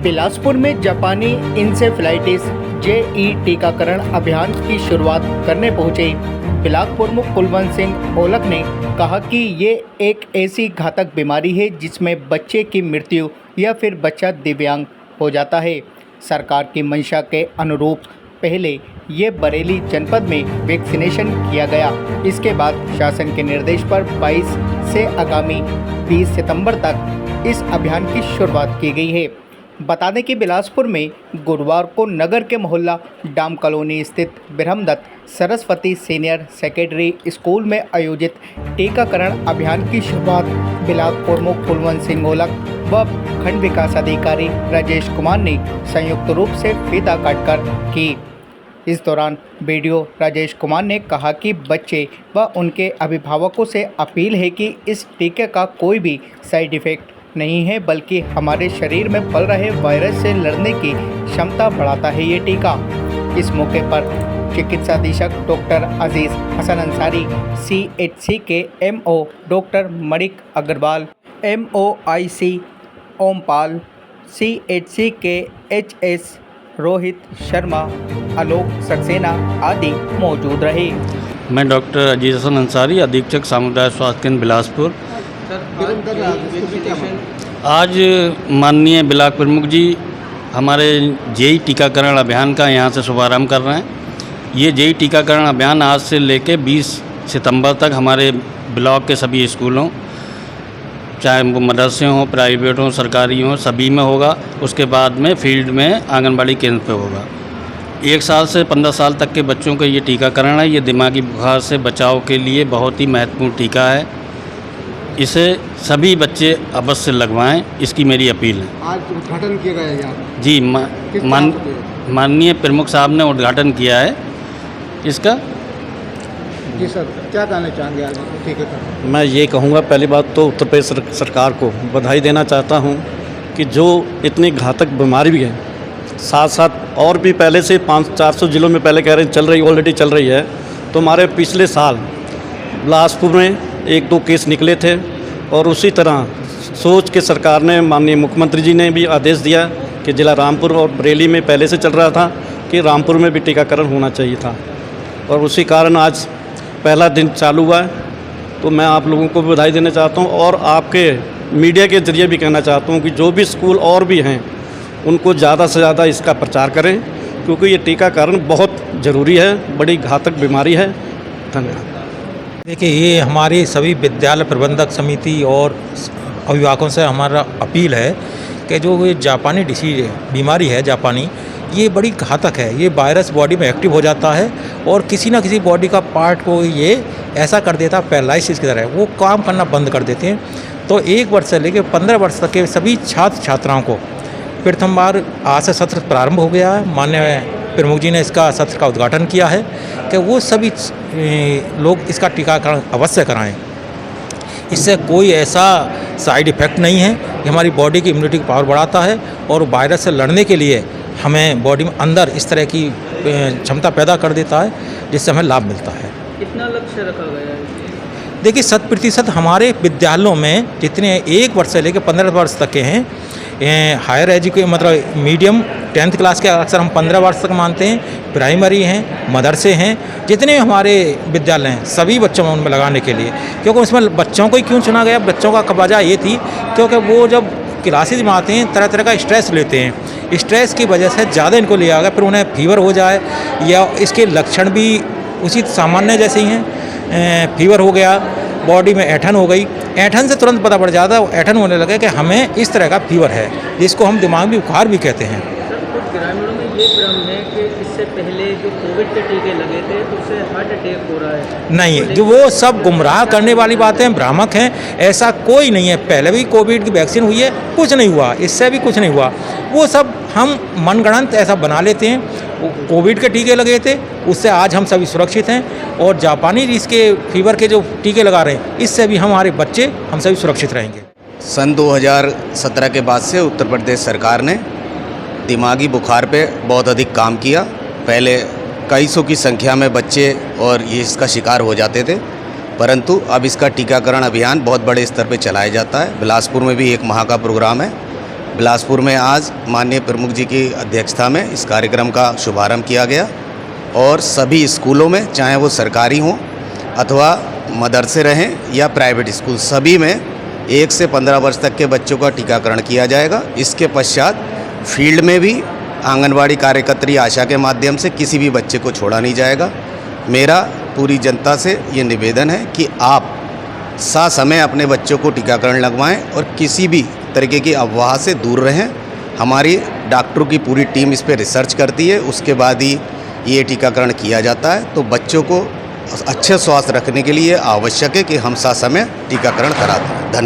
बिलासपुर में जापानी encephalitis JEE टीकाकरण अभियान की शुरुआत करने पहुंचे ब्लॉक प्रमुख कुलवंत सिंह ओलक ने कहा कि ये एक ऐसी घातक बीमारी है जिसमें बच्चे की मृत्यु या फिर बच्चा दिव्यांग हो जाता है। सरकार की मंशा के अनुरूप पहले ये बरेली जनपद में वैक्सीनेशन किया गया। इसके बाद शासन के निर्देश पर 22 से आगामी 20 सितंबर तक इस अभियान की शुरुआत की गई है। बता दें कि बिलासपुर में गुरुवार को नगर के मोहल्ला डाम कॉलोनी स्थित Brahmdatt Saraswati senior secondary school में आयोजित टीकाकरण अभियान की शुरुआत ब्लॉक प्रमुख कुलवंत सिंह ओलक व खंड विकास अधिकारी राजेश कुमार ने संयुक्त रूप से फीता काटकर की। इस दौरान वीडियो राजेश कुमार ने कहा कि बच्चे व उनके अभिभावकों से अपील है कि इस टीके का कोई भी साइड इफ़ेक्ट नहीं है, बल्कि हमारे शरीर में पल रहे वायरस से लड़ने की क्षमता बढ़ाता है ये टीका। इस मौके पर चिकित्सा अधीक्षक डॉक्टर अजीज़ हसन अंसारी, CHC के MO doctor Manik Agarwal, MOIC Ompal, CHC के HS रोहित शर्मा, आलोक सक्सेना आदि मौजूद रहे। मैं डॉक्टर अजीज़ हसन अंसारी, अधीक्षक सामुदायिक स्वास्थ्य केंद्र बिलासपुर। आज माननीय ब्लॉक प्रमुख जी हमारे जेई टीकाकरण अभियान का यहाँ से शुभारंभ कर रहे हैं। ये जेई टीकाकरण अभियान आज से लेकर 20 सितंबर तक हमारे ब्लॉक के सभी स्कूलों, चाहे वो मदरसे हों, प्राइवेट हों, सरकारी हों, सभी में होगा। उसके बाद में फील्ड में आंगनबाड़ी केंद्र पे होगा। 1 साल से 15 साल तक के बच्चों का ये टीकाकरण है। ये दिमागी बुखार से बचाव के लिए बहुत ही महत्वपूर्ण टीका है। इसे सभी बच्चे अवश्य लगवाएं, इसकी मेरी अपील है। आज उद्घाटन किया गया है जी, माननीय प्रमुख साहब ने उद्घाटन किया है इसका। जी सर, क्या कहना चाहेंगे आज टीकाकरण? मैं ये कहूँगा, पहली बात तो उत्तर प्रदेश सरकार को बधाई देना चाहता हूँ कि जो इतनी घातक बीमारी भी है, साथ साथ और भी पहले से 500-400 जिलों में पहले कह रहे हैं चल रही, ऑलरेडी चल रही है। तो हमारे पिछले साल बिलासपुर में 1-2 केस निकले थे और उसी तरह सोच के सरकार ने, माननीय मुख्यमंत्री जी ने भी आदेश दिया कि जिला रामपुर और बरेली में पहले से चल रहा था कि रामपुर में भी टीकाकरण होना चाहिए था, और उसी कारण आज पहला दिन चालू हुआ है। तो मैं आप लोगों को भी बधाई देना चाहता हूं और आपके मीडिया के जरिए भी कहना चाहता हूं कि जो भी स्कूल और भी हैं उनको ज़्यादा से ज़्यादा इसका प्रचार करें, क्योंकि ये टीकाकरण बहुत ज़रूरी है, बड़ी घातक बीमारी है। धन्यवाद। देखिए, ये हमारी सभी विद्यालय प्रबंधक समिति और अभिभावकों से हमारा अपील है कि जो ये जापानी बीमारी है जापानी, ये बड़ी घातक है। ये वायरस बॉडी में एक्टिव हो जाता है और किसी ना किसी बॉडी का पार्ट को ये ऐसा कर देता है, पैरालिसिस की तरह वो काम करना बंद कर देते हैं। तो 1 वर्ष से लेकर 15 वर्ष तक के सभी छात्र छात्राओं को प्रथम बार आज से सत्र प्रारंभ हो गया है। माननीय प्रमुख जी ने इसका सत्र का उद्घाटन किया है कि वो सभी लोग इसका टीकाकरण अवश्य कराएं। इससे कोई ऐसा साइड इफ़ेक्ट नहीं है। ये हमारी बॉडी की इम्यूनिटी पावर बढ़ाता है और वायरस से लड़ने के लिए हमें बॉडी में अंदर इस तरह की क्षमता पैदा कर देता है, जिससे हमें लाभ मिलता है। कितना लक्ष्य रखा गया है? देखिए, 100% हमारे विद्यालयों में जितने 1 वर्ष से लेकर 15 वर्ष तक के हैं, हायर एजुकेशन मतलब मीडियम 10th क्लास के अक्सर हम 15 वर्ष तक मानते हैं, प्राइमरी हैं, मदरसे हैं, जितने हमारे विद्यालय हैं सभी बच्चों में उनमें लगाने के लिए। क्योंकि उसमें बच्चों को ही क्यों चुना गया? बच्चों का वजह ये थी क्योंकि वो जब क्लासेज में आते हैं तरह तरह का स्ट्रेस लेते हैं। स्ट्रेस की वजह से ज़्यादा इनको लिया गया, फिर उन्हें फीवर हो जाए या इसके लक्षण भी उसी सामान्य जैसे ही हैं। फीवर हो गया, बॉडी में ऐंठन हो गई, ऐंठन से तुरंत पता पड़ जाता है, ऐंठन होने लगे कि हमें इस तरह का फीवर है, जिसको हम दिमागी बुखार भी कहते हैं। सर, कुछ ग्रामीणों में ये भ्रम है कि इससे पहले जो कोविड के टीके लगे थे उससे हार्ट अटैक हो रहा है। नहीं, जो वो सब गुमराह करने वाली बातें, भ्रामक हैं। ऐसा कोई नहीं है। पहले भी कोविड की वैक्सीन हुई है, कुछ नहीं हुआ, इससे भी कुछ नहीं हुआ। वो सब हम मनगढ़ंत ऐसा बना लेते हैं। कोविड के टीके लगे थे, उससे आज हम सभी सुरक्षित हैं, और जापानी इसके फीवर के जो टीके लगा रहे हैं, इससे भी हमारे बच्चे हम सभी सुरक्षित रहेंगे। सन 2017 के बाद से उत्तर प्रदेश सरकार ने दिमागी बुखार पे बहुत अधिक काम किया। पहले कई सौ की संख्या में बच्चे और ये इसका शिकार हो जाते थे, परंतु अब इसका टीकाकरण अभियान बहुत बड़े स्तर पे चलाया जाता है। बिलासपुर में भी 1 माह का प्रोग्राम है, बिलासपुर में आज माननीय प्रमुख जी की अध्यक्षता में इस कार्यक्रम का शुभारंभ किया गया और सभी स्कूलों में, चाहे वो सरकारी हों अथवा मदरसे रहें या प्राइवेट स्कूल, सभी में 1 से 15 वर्ष तक के बच्चों का टीकाकरण किया जाएगा। इसके पश्चात फील्ड में भी आंगनवाड़ी कार्यकर्त्री आशा के माध्यम से किसी भी बच्चे को छोड़ा नहीं जाएगा। मेरा पूरी जनता से ये निवेदन है कि आप ससमय अपने बच्चों को टीकाकरण लगवाएं और किसी भी तरीके की अफवाह से दूर रहें। हमारी डॉक्टरों की पूरी टीम इस पर रिसर्च करती है, उसके बाद ही ये टीकाकरण किया जाता है। तो बच्चों को अच्छे स्वास्थ्य रखने के लिए आवश्यक है कि हम ससमय टीकाकरण करा दें। धन्यवाद।